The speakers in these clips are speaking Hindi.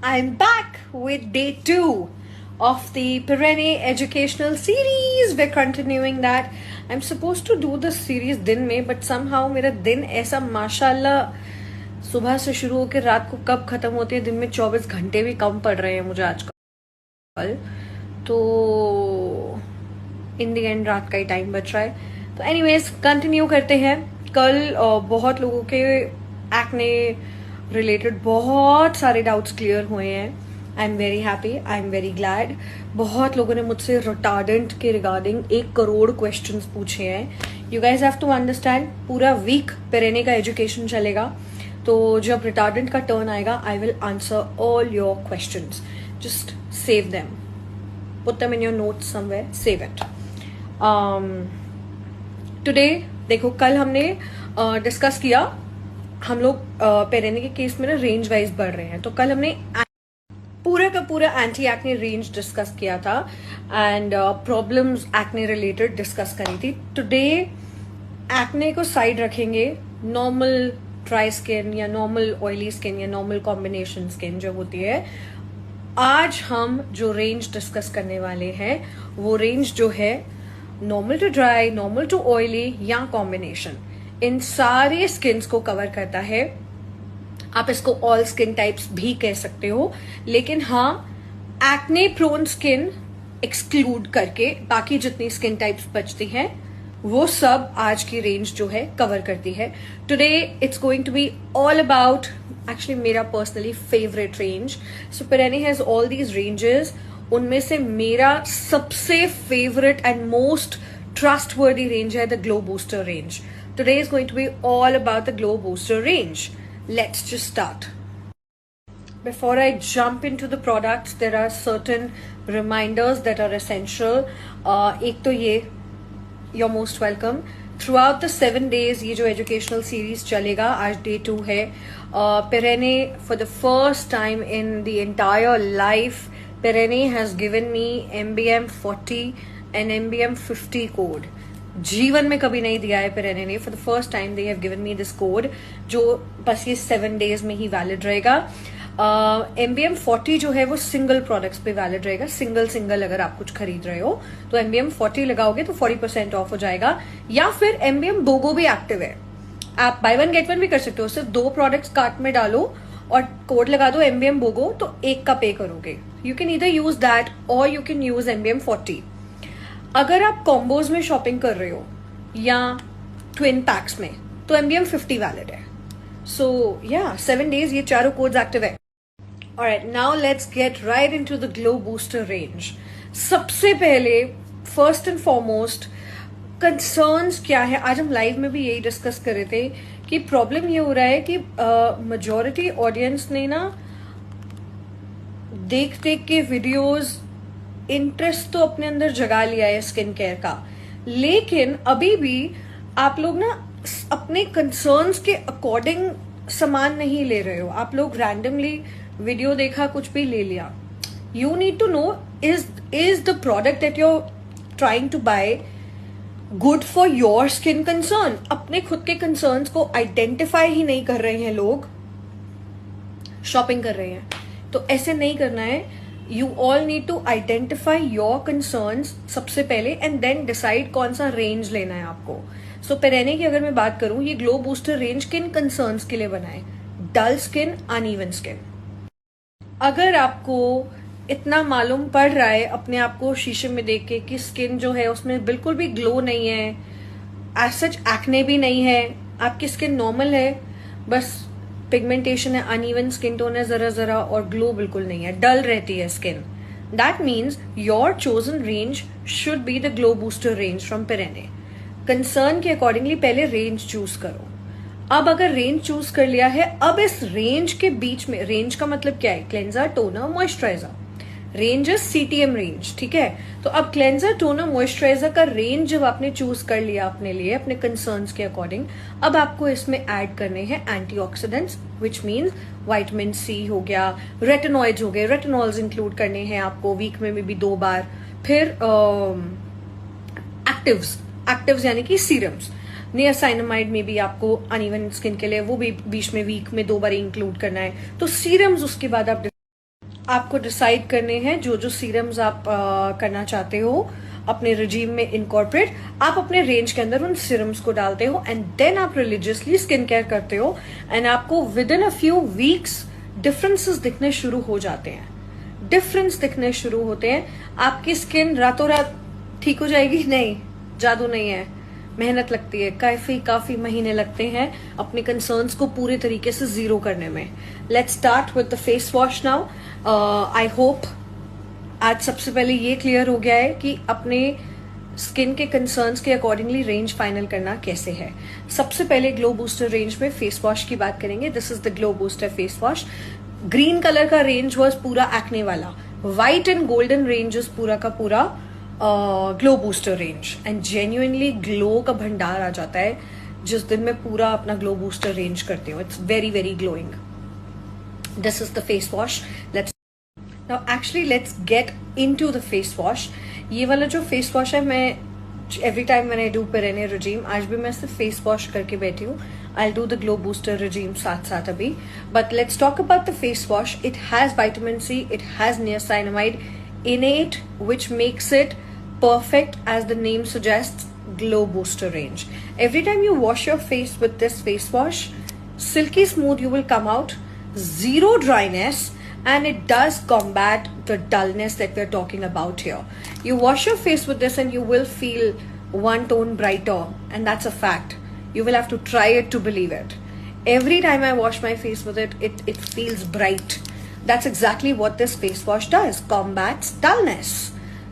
I'm back with day 2 of the Perenne educational series. We're continuing that. I'm supposed to do this series दिन में, but somehow मेरा दिन ऐसा माशाल्लाह सुबह से शुरू होकर रात को कब खत्म होती है, दिन में 24 घंटे भी कम पड़ रहे हैं मुझे आजकल, तो इन दी एंड रात का ही टाइम बच रहा है. तो एनीवेज कंटिन्यू करते हैं. कल बहुत लोगों के एक्ने रिलेटेड बहुत सारे डाउट्स क्लियर हुए हैं. I am very happy, I am very glad. बहुत लोगों ने मुझसे रिटार्डेंट के रिगार्डिंग 1 करोड़ क्वेश्चंस पूछे हैं. You guys have to understand, पूरा वीक पेरेने का एजुकेशन चलेगा, तो जब रिटार्डेंट का टर्न आएगा I will answer all your questions. Just save them, put them in your notes somewhere, save it. Today देखो, कल हमने डिस्कस किया, हम लोग पेरेने के केस में ना रेंज वाइज बढ़ रहे हैं, तो कल हमने पूरा का पूरा एंटी एक्ने रेंज डिस्कस किया था and problems acne related discuss करी थी. टुडे एक्ने को साइड रखेंगे, नॉर्मल ड्राई स्किन या नॉर्मल ऑयली स्किन या नॉर्मल कॉम्बिनेशन स्किन जो होती है. आज हम जो रेंज डिस्कस करने वाले हैं वो रेंज जो है normal to dry, normal to oily या कॉम्बिनेशन, इन सारे स्किन्स को कवर करता है. आप इसको ऑल स्किन टाइप्स भी कह सकते हो, लेकिन हाँ, एक्ने प्रोन स्किन एक्सक्लूड करके बाकी जितनी स्किन टाइप्स बचती हैं वो सब आज की रेंज जो है कवर करती है. Today it's going to be all about, actually मेरा पर्सनली फेवरेट रेंज. सो पेरेने हैज ऑल दीज रेंजेस. उनमें से मेरा सबसे favourite and most trustworthy range है the glow booster range. Today is going to be all about the Glow Booster range. Let's just start. Before I jump into the products, there are certain reminders that are essential. एक तो ये, you're most welcome. Throughout the 7 days ये जो educational series चलेगा, आज day 2 है. Perenne, for the first time in the entire life, Perenne has given me MBM 40 and MBM 50 code. जीवन में कभी नहीं दिया है पेरेने ने. For the first time they have given me this code, जो बस ये 7 डेज में ही वैलिड रहेगा. MBM 40 जो है वो सिंगल प्रोडक्ट्स पे वैलिड रहेगा. सिंगल अगर आप कुछ खरीद रहे हो तो MBM 40 लगाओगे तो 40% ऑफ हो जाएगा. या फिर MBM बोगो भी एक्टिव है, आप बाय 1 गेट 1 भी कर सकते हो. सिर्फ 2 प्रोडक्ट्स कार्ट में डालो और कोड लगा दो MBM बोगो, तो 1 का पे करोगे. You can either use that और यू कैन यूज MBM 40. अगर आप कॉम्बोज में शॉपिंग कर रहे हो या ट्विन पैक्स में, तो MBM 50 वैलिड है. सो या 7 डेज ये चारों कोड्स एक्टिव है. Alright, now let's get right into the glow booster range. सबसे पहले फर्स्ट एंड फॉरमोस्ट कंसर्न्स क्या है, आज हम लाइव में भी यही डिस्कस कर रहे थे कि प्रॉब्लम ये हो रहा है कि मेजॉरिटी ऑडियंस ने ना देख के वीडियोस इंटरेस्ट तो अपने अंदर जगा लिया है स्किन केयर का, लेकिन अभी भी आप लोग ना अपने कंसर्न्स के अकॉर्डिंग सामान नहीं ले रहे हो. आप लोग रैंडमली वीडियो देखा, कुछ भी ले लिया. You need to know, is the product that you are trying to buy good for your skin concern. अपने खुद के कंसर्न्स को आइडेंटिफाई ही नहीं कर रहे हैं लोग, शॉपिंग कर रहे हैं. तो ऐसे नहीं करना है. You all need to identify your concerns सबसे पहले and then decide कौन सा रेंज लेना है आपको. सो पेरेने की अगर मैं बात करूं, ये ग्लो बूस्टर रेंज किन कंसर्न्स के लिए बना है? Dull skin, uneven skin. अगर आपको इतना मालूम पड़ रहा है अपने आप को शीशे में देख के कि स्किन जो है उसमें बिल्कुल भी ग्लो नहीं है, एज सच एक्ने भी नहीं है, आपकी स्किन नॉर्मल है, बस पिगमेंटेशन है, अनइवन स्किन टोन है जरा और ग्लो बिल्कुल नहीं है, डल रहती है skin, that means your chosen range should be the glow booster range from पेरेने. कंसर्न के अकॉर्डिंगली पहले रेंज चूज करो. अब अगर रेंज चूज कर लिया है, अब इस रेंज के बीच में, रेंज का मतलब क्या है? Cleanser, toner, moisturiser. Range is CTM range, ठीक है. तो अब क्लेंजर, टोनर, मॉइस्चराइजर का रेंज जब आपने चूज कर लिया अपने लिए, अपने कंसर्न्स के अकॉर्डिंग, अब आपको इसमें ऐड करने हैं antioxidants, which means vitamin C हो गया, रेटिनॉइड्स हो गए. रेटिनॉल्स इंक्लूड करने हैं आपको वीक में भी 2 बार. फिर एक्टिव्स यानी कि सीरम्स. नियासिनामाइड में भी आपको अनइवन स्किन के लिए वो भी बीच में वीक में 2 बार इंक्लूड करना है. तो सीरम्स उसके बाद आप आपको डिसाइड करने हैं जो जो सीरम्स आप करना चाहते हो अपने रिजीम में इनकॉर्पोरेट, आप अपने रेंज के अंदर उन सीरम्स को डालते हो एंड देन आप रिलीजियसली स्किन केयर करते हो एंड आपको with in a few weeks differences दिखने शुरू हो जाते हैं, डिफरेंस दिखने शुरू होते हैं। आपकी स्किन रातों रात ठीक हो जाएगी? नहीं, जादू नहीं है, मेहनत लगती है, काफी महीने लगते हैं अपने कंसर्न्स को पूरे तरीके से जीरो करने में। Let's start with the face wash now. I hope आज सबसे पहले ये क्लियर हो गया है कि अपने स्किन के कंसर्न्स के अकॉर्डिंगली रेंज फाइनल करना कैसे है। सबसे पहले ग्लो बूस्टर रेंज में फेस वॉश की बात करेंगे। This is the glow booster face wash. Green colour का रेंज वॉज पूरा एक्ने वाला, white and golden range is पूरा का पूरा glow booster range and genuinely glow का भंडार आ जाता है जिस दिन मैं पूरा अपना ग्लो बूस्टर रेंज करती हूँ। It's very glowing. This is the face wash. Now actually let's get into the face wash. ये वाला जो फेस वॉश है, मैं every time when I do perennial regime, आज भी मैं सिर्फ फेस वॉश करके बैठी हूँ। I'll do the glow booster regime साथ साथ अभी। But let's talk about the face wash. It has vitamin C, it has niacinamide in it, which makes it perfect as the name suggests, glow booster range. Every time you wash your face with this face wash, silky smooth you will come out, zero dryness, and it does combat the dullness that we're talking about here. You wash your face with this and you will feel one tone brighter, and that's a fact. You will have to try it to believe it. Every time I wash my face with it, it feels bright. That's exactly what this face wash does, combats dullness.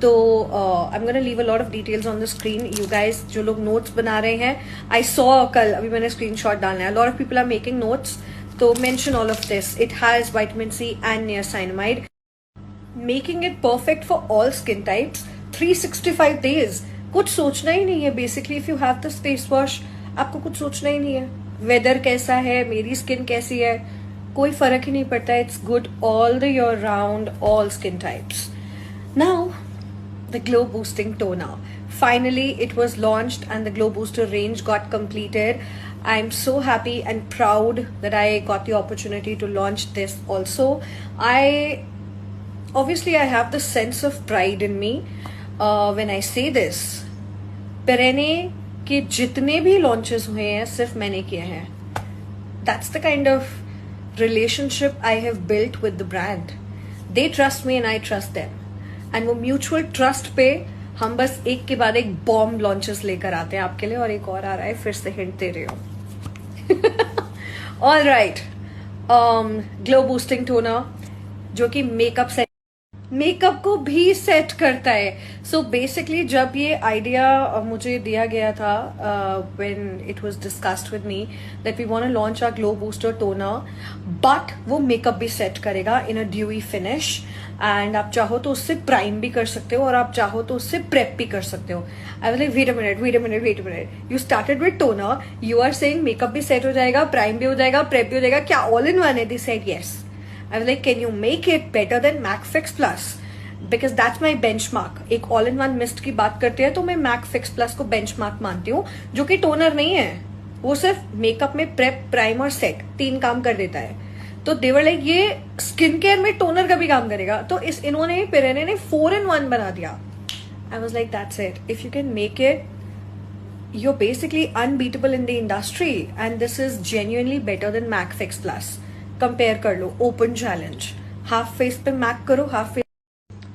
So I'm going to leave a lot of details on the screen. You guys जो लोग notes बना रहे हैं, I saw कल अभी मैंने screenshot डालना है, a lot of people are making notes. So mention all of this. It has vitamin C and niacinamide, making it perfect for all skin types. 365 days. कुछ सोचना ही नहीं है basically if you have this face wash. आपको कुछ सोचना ही नहीं है वेदर कैसा है, मेरी स्किन कैसी है, कोई फर्क ही नहीं पड़ता। It's good all the year round, all skin types. Now the glow boosting toner. Finally it was launched and the glow booster range got completed. I'm so happy and proud that I got the opportunity to launch this also. Obviously I have the sense of pride in me when I say this. Perenne के जितने भी launches हुए हैं सिर्फ मैंने किए हैं. That's the kind of relationship I have built with the brand. They trust me and I trust them. And वो mutual trust पे हम बस एक के बाद एक बॉम्ब लॉन्चेस लेकर आते हैं आपके लिए, और एक और आ रहा है, फिर से हिंट दे रही हूँ। All right, glow boosting toner जो कि मेकअप को भी सेट करता है। सो बेसिकली जब ये आइडिया मुझे दिया गया था, when it was discussed with me that we want to launch a glow booster toner, but वो मेकअप भी सेट करेगा in a dewy finish, and आप चाहो तो उससे प्राइम भी कर सकते हो और आप चाहो तो उससे प्रेप भी कर सकते हो। I was like wait a minute, you started with toner, you are saying makeup भी सेट हो जाएगा, प्राइम भी हो जाएगा, प्रेप भी हो जाएगा, क्या ऑल इन वन है? They said yes. I was like, can you make it better than MAC Fix Plus? Because that's my benchmark. एक all in one mist की बात करते हैं तो मैं MAC Fix Plus को benchmark मानती हूँ, जो कि टोनर नहीं है, वो सिर्फ मेकअप में प्रेप, प्राइम और सेट 3 काम कर देता है। तो they were like, ये स्किन केयर में टोनर का भी काम करेगा, तो इन्होंने पेरेने ने 4 in 1 बना दिया। I was like, that's it. If you can make it, you're basically unbeatable in the industry, and this is genuinely better than MAC Fix Plus. Compare कर लो, ओपन चैलेंज। हाफ फेस पे मैक करो,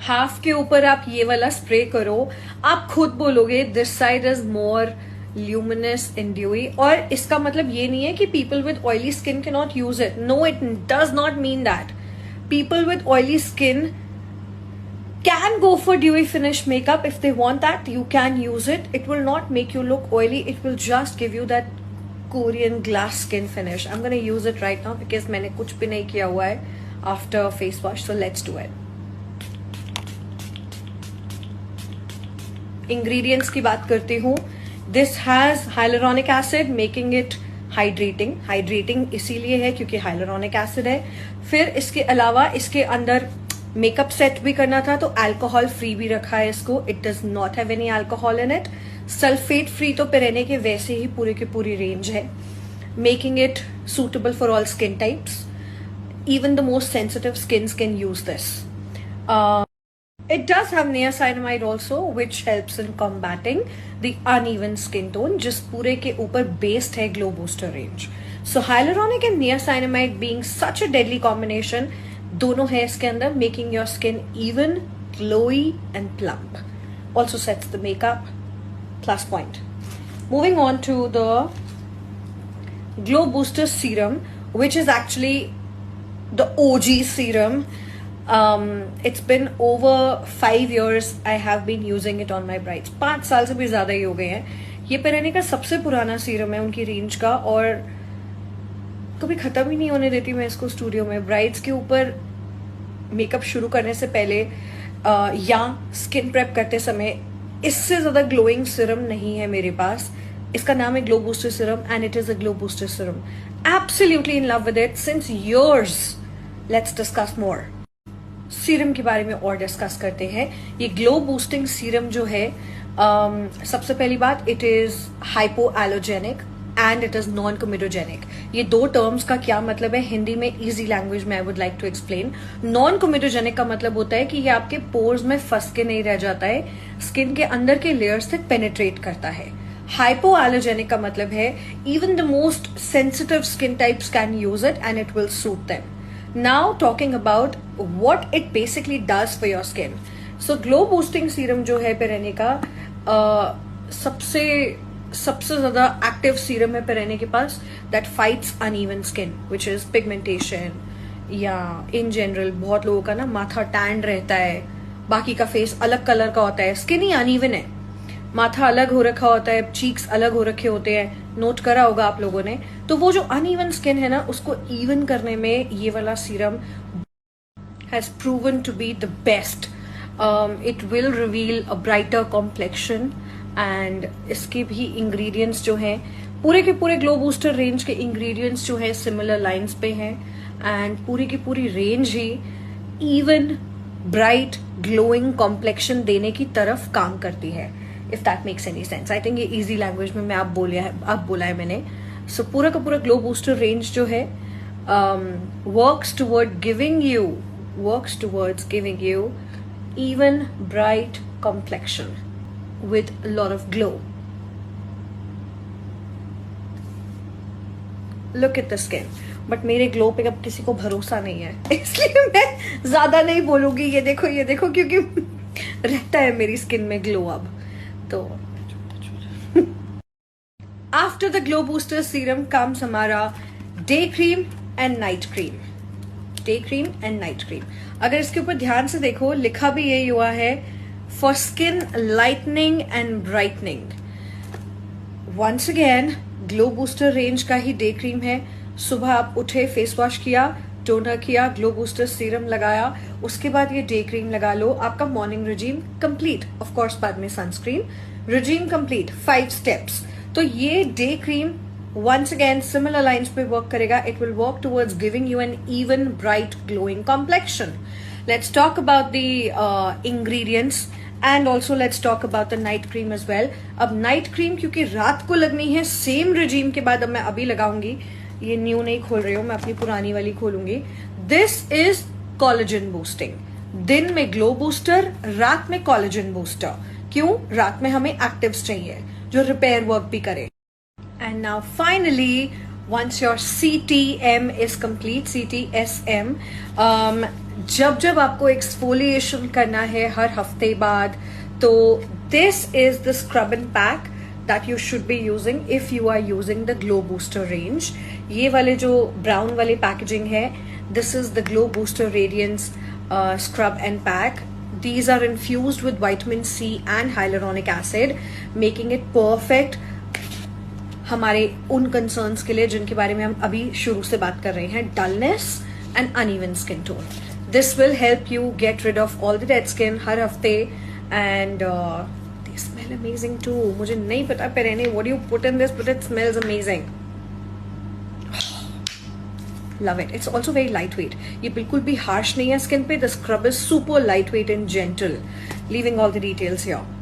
हाफ के ऊपर आप ये वाला स्प्रे करो, आप खुद बोलोगे this side is more luminous and dewy. और इसका मतलब ये नहीं है कि people with oily skin can not use it. No, it does not mean that. People with oily skin can go for dewy finish makeup if they want that. You can use it. It will not make you look oily. It will just give you that Korean glass skin finish. I'm going to use it right now because मैंने कुछ भी नहीं किया हुआ है after face wash. So let's do it. Ingredients की बात करती हूँ. This has hyaluronic acid making it hydrating. Hydrating इसीलिए है क्योंकि hyaluronic acid है. फिर इसके अलावा इसके अंदर मेकअप सेट भी करना था तो अल्कोहल फ्री भी रखा है इसको. It does not have any alcohol in it. Sulphate free तो पेरेने के वैसे ही पूरी की पूरी रेंज है, making it suitable for all skin types. even the most sensitive skins can use this. It does have niacinamide also, which helps in combating the uneven skin tone, जिस पूरे के ऊपर based है Glow Booster range. So hyaluronic and niacinamide being such a deadly combination, दोनों है इसके अंदर, making your skin even, glowy and plump. Also sets the makeup, plus point. Moving on to the Glow Booster serum, which is actually the OG serum. It's been over 5 years I have been using it on my brides. 5 साल से भी ज्यादा ही हो गए हैं. ये पेरेने का सबसे पुराना सीरम है उनकी रेंज का, और कभी खत्म ही नहीं होने देती मैं इसको स्टूडियो में. ब्राइड्स के ऊपर मेकअप शुरू करने से पहले या स्किन प्रेप करते समय इससे ज्यादा ग्लोइंग सीरम नहीं है मेरे पास. इसका नाम है glow booster serum and it is a glow booster serum. Absolutely in love with it since years. Let's discuss more. Serum के बारे में और डिस्कस करते हैं. ये ग्लो बूस्टिंग सीरम जो है, सबसे पहली बात, it is hypoallergenic and it is non comedogenic. ये दो टर्म्स का क्या मतलब है हिंदी में इजी लैंग्वेज में I would like to explain. Non comedogenic का मतलब होता है कि ये आपके पोर्स में फंस के नहीं रह जाता है, स्किन के अंदर के लेयर्स तक पेनिट्रेट करता है. हाइपो एलोजेनिक का मतलब है even the most sensitive skin types can use it and it will suit them. Now talking about what it basically does for your skin. So glow boosting serum जो है पेरेने का सबसे ज्यादा एक्टिव सीरम है पेरेने के पास, that fights uneven skin, which is pigmentation, या in general बहुत लोगों का ना माथा टैन रहता है, बाकी का फेस अलग कलर का होता है, स्किन ही अनइवन है, माथा अलग हो रखा होता है, चीक्स अलग हो रखे होते हैं, नोट करा होगा आप लोगों ने. तो वो जो अनइवन स्किन है ना, उसको इवन करने में ये वाला serum has proven to be the best. It will reveal a brighter complexion and इसके भी इंग्रेडिएंट्स जो हैं, पूरे के पूरे ग्लो बूस्टर रेंज के इंग्रेडिएंट्स जो है सिमिलर लाइंस पे हैं एंड पूरी की पूरी रेंज ही इवन ब्राइट ग्लोइंग कॉम्प्लेक्शन देने की तरफ काम करती है. If that makes any sense. I think ये easy language में मैं आप बोला है मैंने. So पूरा का पूरा ग्लो बूस्टर रेंज जो है works towards giving you even bright complexion with a lot of glow. Look at the skin. But मेरे ग्लो पे अब किसी को भरोसा नहीं है, इसलिए मैं ज्यादा नहीं बोलूंगी. ये देखो क्योंकि रहता है मेरी स्किन में ग्लो अब. तो after the glow booster serum comes हमारा day cream and night cream. Day cream and night cream. अगर इसके ऊपर ध्यान से देखो, लिखा भी यही हुआ है, for skin lightening and brightening. Once again glow booster range का ही डे क्रीम है. सुबह आप उठे, फेस वॉश किया, टोनर किया, ग्लो बूस्टर सीरम लगाया, उसके बाद ये डे क्रीम लगा लो, आपका morning regime complete. Of course बाद में सनस्क्रीन, रिजीम कंप्लीट, 5 स्टेप्स. तो ये day cream once again similar lines पे वर्क करेगा. It will work towards giving you an even bright glowing complexion. Let's talk about the ingredients and also let's talk about the night cream as well. अब नाइट क्रीम क्योंकि रात को लगनी है, सेम रिजीम के बाद अब मैं अभी लगाऊंगी. ये न्यू नहीं खोल रही हूं मैं, अपनी पुरानी वाली खोलूंगी. This is collagen boosting. दिन में ग्लो बूस्टर, रात में कोलेजन बूस्टर. क्यों? रात में हमें एक्टिव्स चाहिए जो रिपेयर वर्क भी करे. And now finally once your CTM is complete, CTSM, जब आपको एक्सफोलिएशन करना है हर हफ्ते बाद, तो this is the scrub and pack that you should be using if you are using the Glow Booster range. ये वाले जो ब्राउन वाले पैकेजिंग है, this is the Glow Booster Radiance scrub and pack. These are infused with vitamin C and hyaluronic acid, making it perfect हमारे उन कंसर्न्स के लिए जिनके बारे में हम अभी शुरू से बात कर रहे हैं, dullness and uneven skin tone. This will help you get rid of all the dead skin हर हफ्ते. And they smell amazing too. मुझे नहीं पता पेरेने what you put in this, but it smells amazing. Love it. It's also very light weight. ये बिल्कुल भी हार्श नहीं है स्किन पे. The scrub is super light weight and gentle. Leaving all the details here.